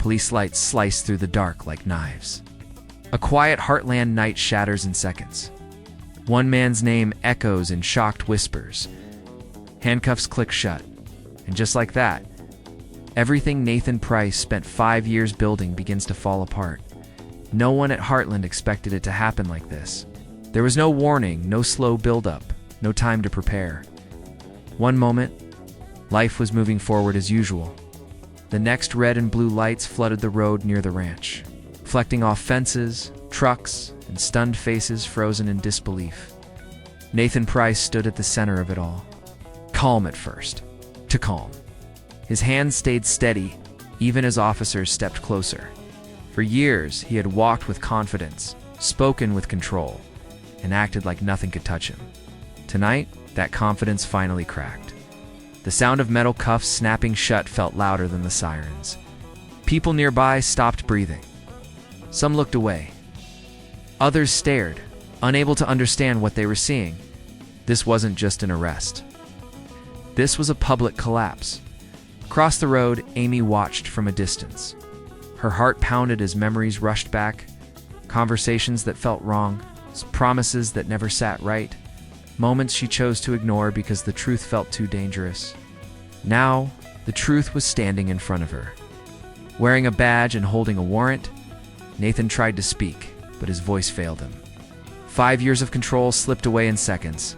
Police lights slice through the dark like knives. A quiet Heartland night shatters in seconds. One man's name echoes in shocked whispers. Handcuffs click shut. And just like that, everything Nathan Pryce spent 5 years building begins to fall apart. No one at Heartland expected it to happen like this. There was no warning, no slow build-up, no time to prepare. One moment, life was moving forward as usual. The next, red and blue lights flooded the road near the ranch, reflecting off fences, trucks, and stunned faces frozen in disbelief. Nathan Pryce stood at the center of it all. Calm at first. Too calm. His hands stayed steady, even as officers stepped closer. For years, he had walked with confidence, spoken with control, and acted like nothing could touch him. Tonight, that confidence finally cracked. The sound of metal cuffs snapping shut felt louder than the sirens. People nearby stopped breathing. Some looked away. Others stared, unable to understand what they were seeing. This wasn't just an arrest. This was a public collapse. Across the road, Amy watched from a distance. Her heart pounded as memories rushed back, conversations that felt wrong, promises that never sat right, moments she chose to ignore because the truth felt too dangerous. Now, the truth was standing in front of her. Wearing a badge and holding a warrant, Nathan tried to speak, but his voice failed him. 5 years of control slipped away in seconds.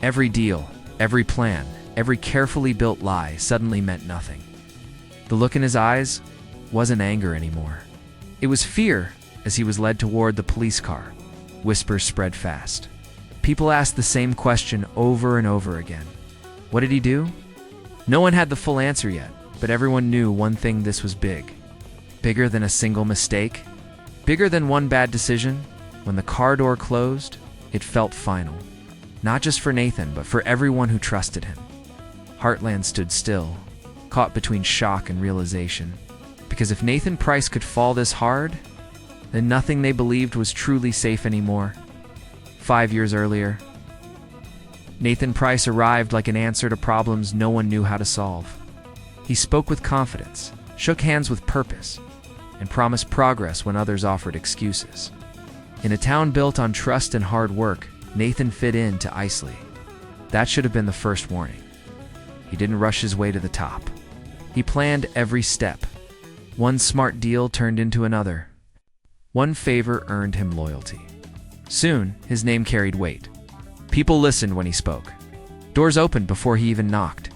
Every deal, every plan, every carefully built lie suddenly meant nothing. The look in his eyes wasn't anger anymore. It was fear as he was led toward the police car. Whispers spread fast. People asked the same question over and over again. What did he do? No one had the full answer yet, but everyone knew one thing: this was big. Bigger than a single mistake. Bigger than one bad decision. When the car door closed, it felt final. Not just for Nathan, but for everyone who trusted him. Heartland stood still, caught between shock and realization. Because if Nathan Pryce could fall this hard, then nothing they believed was truly safe anymore. 5 years earlier, Nathan Pryce arrived like an answer to problems no one knew how to solve. He spoke with confidence, shook hands with purpose, and promised progress when others offered excuses. In a town built on trust and hard work, Nathan fit into Isley. That should have been the first warning. He didn't rush his way to the top. He planned every step. One smart deal turned into another. One favor earned him loyalty. Soon, his name carried weight. People listened when he spoke. Doors opened before he even knocked.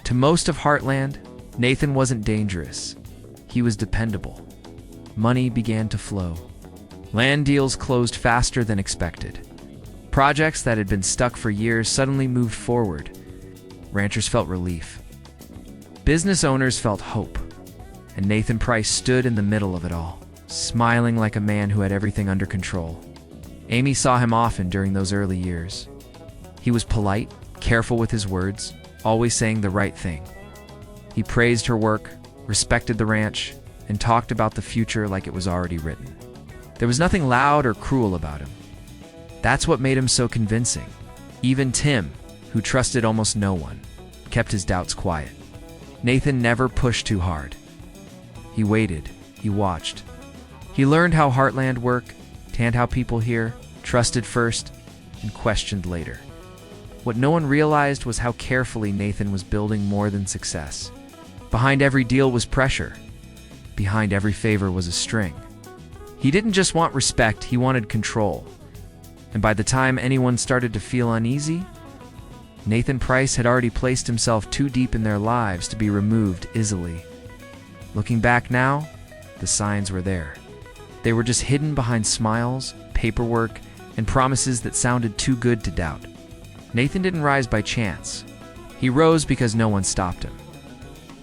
To most of Heartland, Nathan wasn't dangerous. He was dependable. Money began to flow. Land deals closed faster than expected. Projects that had been stuck for years suddenly moved forward. Ranchers felt relief. Business owners felt hope. And Nathan Pryce stood in the middle of it all, smiling like a man who had everything under control. Amy saw him often during those early years. He was polite, careful with his words, always saying the right thing. He praised her work, respected the ranch, and talked about the future like it was already written. There was nothing loud or cruel about him. That's what made him so convincing. Even Tim, who trusted almost no one, kept his doubts quiet. Nathan never pushed too hard. He waited, he watched. He learned how Heartland worked, and how people here trusted first and questioned later. What no one realized was how carefully Nathan was building more than success. Behind every deal was pressure. Behind every favor was a string. He didn't just want respect, he wanted control. And by the time anyone started to feel uneasy, Nathan Pryce had already placed himself too deep in their lives to be removed easily. Looking back now, the signs were there. They were just hidden behind smiles, paperwork, and promises that sounded too good to doubt. Nathan didn't rise by chance. He rose because no one stopped him.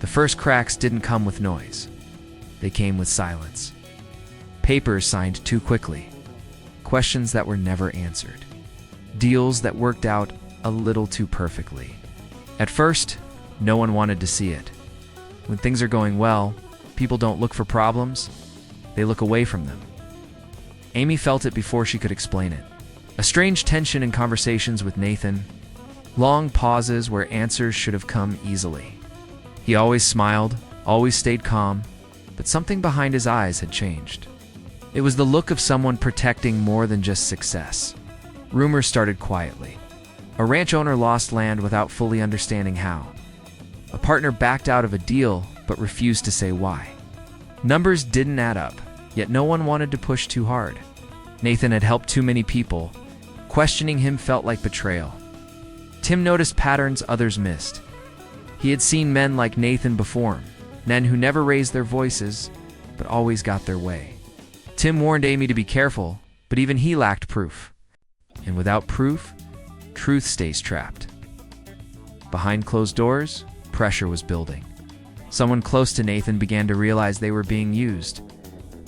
The first cracks didn't come with noise. They came with silence. Papers signed too quickly. Questions that were never answered. Deals that worked out a little too perfectly. At first, no one wanted to see it. When things are going well, people don't look for problems. They look away from them. Amy felt it before she could explain it. A strange tension in conversations with Nathan. Long pauses where answers should have come easily. He always smiled, always stayed calm, but something behind his eyes had changed. It was the look of someone protecting more than just success. Rumors started quietly. A ranch owner lost land without fully understanding how. A partner backed out of a deal but refused to say why. Numbers didn't add up, yet no one wanted to push too hard. Nathan had helped too many people. Questioning him felt like betrayal. Tim noticed patterns others missed. He had seen men like Nathan before him, men who never raised their voices, but always got their way. Tim warned Amy to be careful, but even he lacked proof. And without proof, truth stays trapped. Behind closed doors, pressure was building. Someone close to Nathan began to realize they were being used.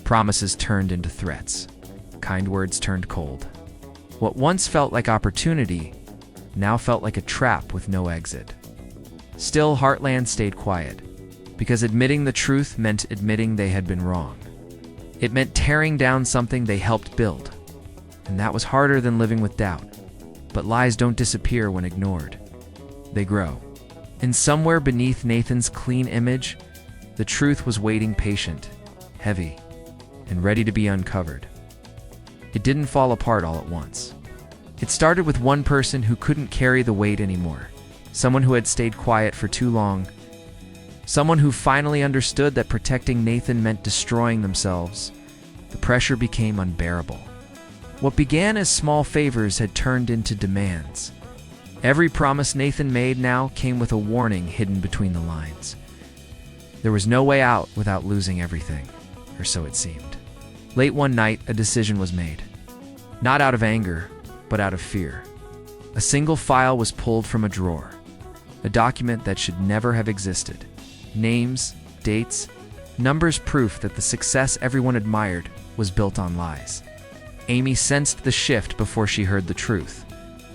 Promises turned into threats. Kind words turned cold. What once felt like opportunity now felt like a trap with no exit. Still, Heartland stayed quiet, because admitting the truth meant admitting they had been wrong. It meant tearing down something they helped build, and that was harder than living with doubt. But lies don't disappear when ignored. They grow. And somewhere beneath Nathan's clean image, the truth was waiting, patient, heavy, and ready to be uncovered. It didn't fall apart all at once. It started with one person who couldn't carry the weight anymore. Someone who had stayed quiet for too long. Someone who finally understood that protecting Nathan meant destroying themselves. The pressure became unbearable. What began as small favors had turned into demands. Every promise Nathan made now came with a warning hidden between the lines. There was no way out without losing everything, or so it seemed. Late one night, a decision was made. Not out of anger, but out of fear. A single file was pulled from a drawer. A document that should never have existed. Names, dates, numbers, proof that the success everyone admired was built on lies. Amy sensed the shift before she heard the truth.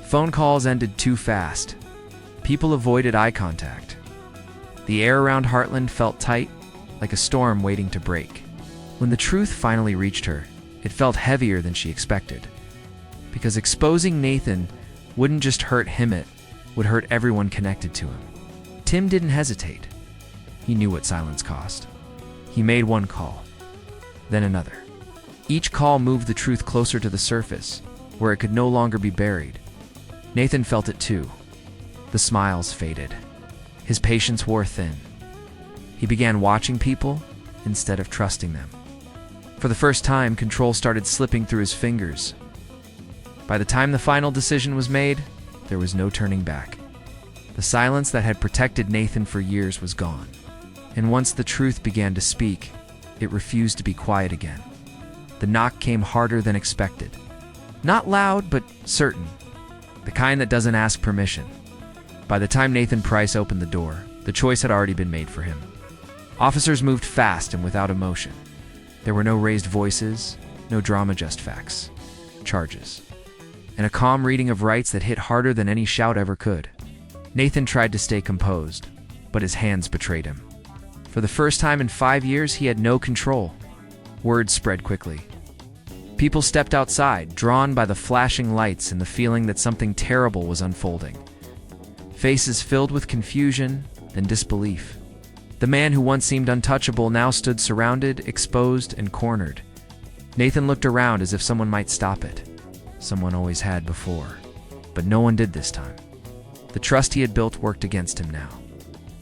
Phone calls ended too fast. People avoided eye contact. The air around Heartland felt tight, like a storm waiting to break. When the truth finally reached her, it felt heavier than she expected. Because exposing Nathan wouldn't just hurt him, it would hurt everyone connected to him. Tim didn't hesitate. He knew what silence cost. He made one call, then another. Each call moved the truth closer to the surface, where it could no longer be buried. Nathan felt it too. The smiles faded. His patience wore thin. He began watching people instead of trusting them. For the first time, control started slipping through his fingers. By the time the final decision was made, there was no turning back. The silence that had protected Nathan for years was gone. And once the truth began to speak, it refused to be quiet again. The knock came harder than expected. Not loud, but certain. The kind that doesn't ask permission. By the time Nathan Pryce opened the door, the choice had already been made for him. Officers moved fast and without emotion. There were no raised voices, no drama, just facts. Charges. And a calm reading of rights that hit harder than any shout ever could. Nathan tried to stay composed, but his hands betrayed him. For the first time in 5 years, he had no control. Words spread quickly. People stepped outside, drawn by the flashing lights and the feeling that something terrible was unfolding. Faces filled with confusion and disbelief. The man who once seemed untouchable now stood surrounded, exposed, and cornered. Nathan looked around as if someone might stop it. Someone always had before, but no one did this time. The trust he had built worked against him now.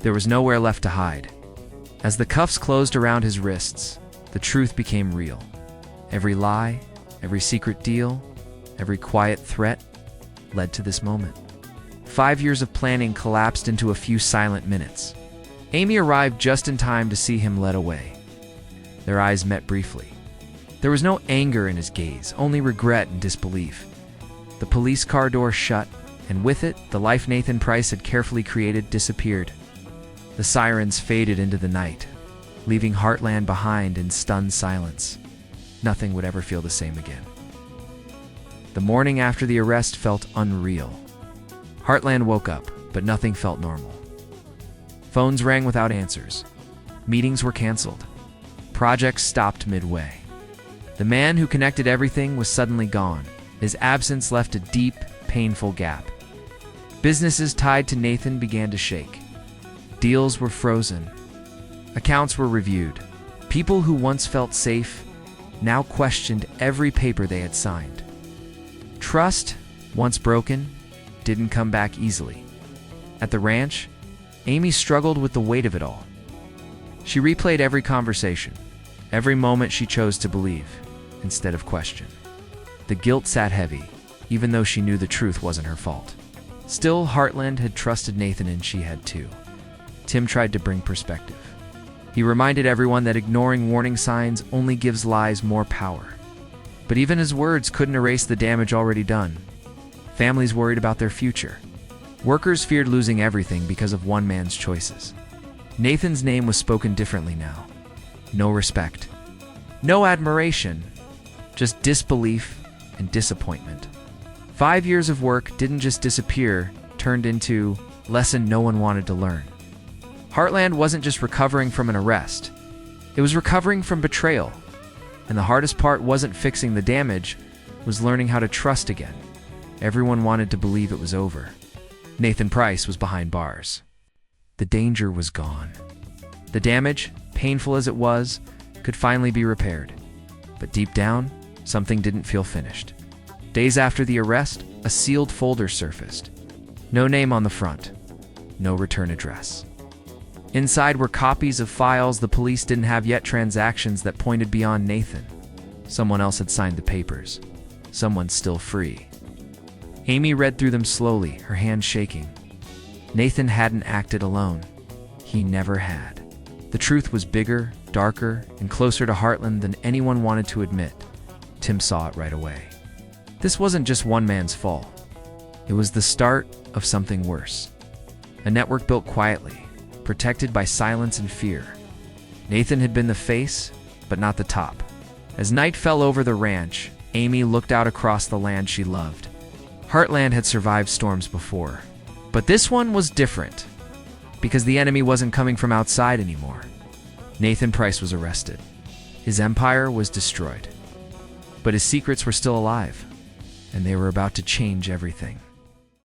There was nowhere left to hide. As the cuffs closed around his wrists, the truth became real. Every lie, every secret deal, every quiet threat led to this moment. 5 years of planning collapsed into a few silent minutes. Amy arrived just in time to see him led away. Their eyes met briefly. There was no anger in his gaze, only regret and disbelief. The police car door shut, and with it, the life Nathan Pryce had carefully created disappeared. The sirens faded into the night, leaving Heartland behind in stunned silence. Nothing would ever feel the same again. The morning after the arrest felt unreal. Heartland woke up, but nothing felt normal. Phones rang without answers. Meetings were canceled. Projects stopped midway. The man who connected everything was suddenly gone. His absence left a deep, painful gap. Businesses tied to Nathan began to shake. Deals were frozen. Accounts were reviewed. People who once felt safe now questioned every paper they had signed. Trust, once broken, didn't come back easily. At the ranch, Amy struggled with the weight of it all. She replayed every conversation, every moment she chose to believe instead of question. The guilt sat heavy, even though she knew the truth wasn't her fault. Still, Heartland had trusted Nathan, and she had too. Tim tried to bring perspective. He reminded everyone that ignoring warning signs only gives lies more power. But even his words couldn't erase the damage already done. Families worried about their future. Workers feared losing everything because of one man's choices. Nathan's name was spoken differently now. No respect. No admiration. Just disbelief and disappointment. 5 years of work didn't just disappear, turned into a lesson no one wanted to learn. Heartland wasn't just recovering from an arrest. It was recovering from betrayal. And the hardest part wasn't fixing the damage, it was learning how to trust again. Everyone wanted to believe it was over. Nathan Pryce was behind bars. The danger was gone. The damage, painful as it was, could finally be repaired. But deep down, something didn't feel finished. Days after the arrest, a sealed folder surfaced. No name on the front. No return address. Inside were copies of files the police didn't have yet, transactions that pointed beyond Nathan. Someone else had signed the papers. Someone still free. Amy read through them slowly, her hands shaking. Nathan hadn't acted alone. He never had. The truth was bigger, darker, and closer to Heartland than anyone wanted to admit. Tim saw it right away. This wasn't just one man's fall. It was the start of something worse. A network built quietly, protected by silence and fear. Nathan had been the face, but not the top. As night fell over the ranch, Amy looked out across the land she loved. Heartland had survived storms before, but this one was different, because the enemy wasn't coming from outside anymore. Nathan Pryce was arrested. His empire was destroyed. But his secrets were still alive, and they were about to change everything.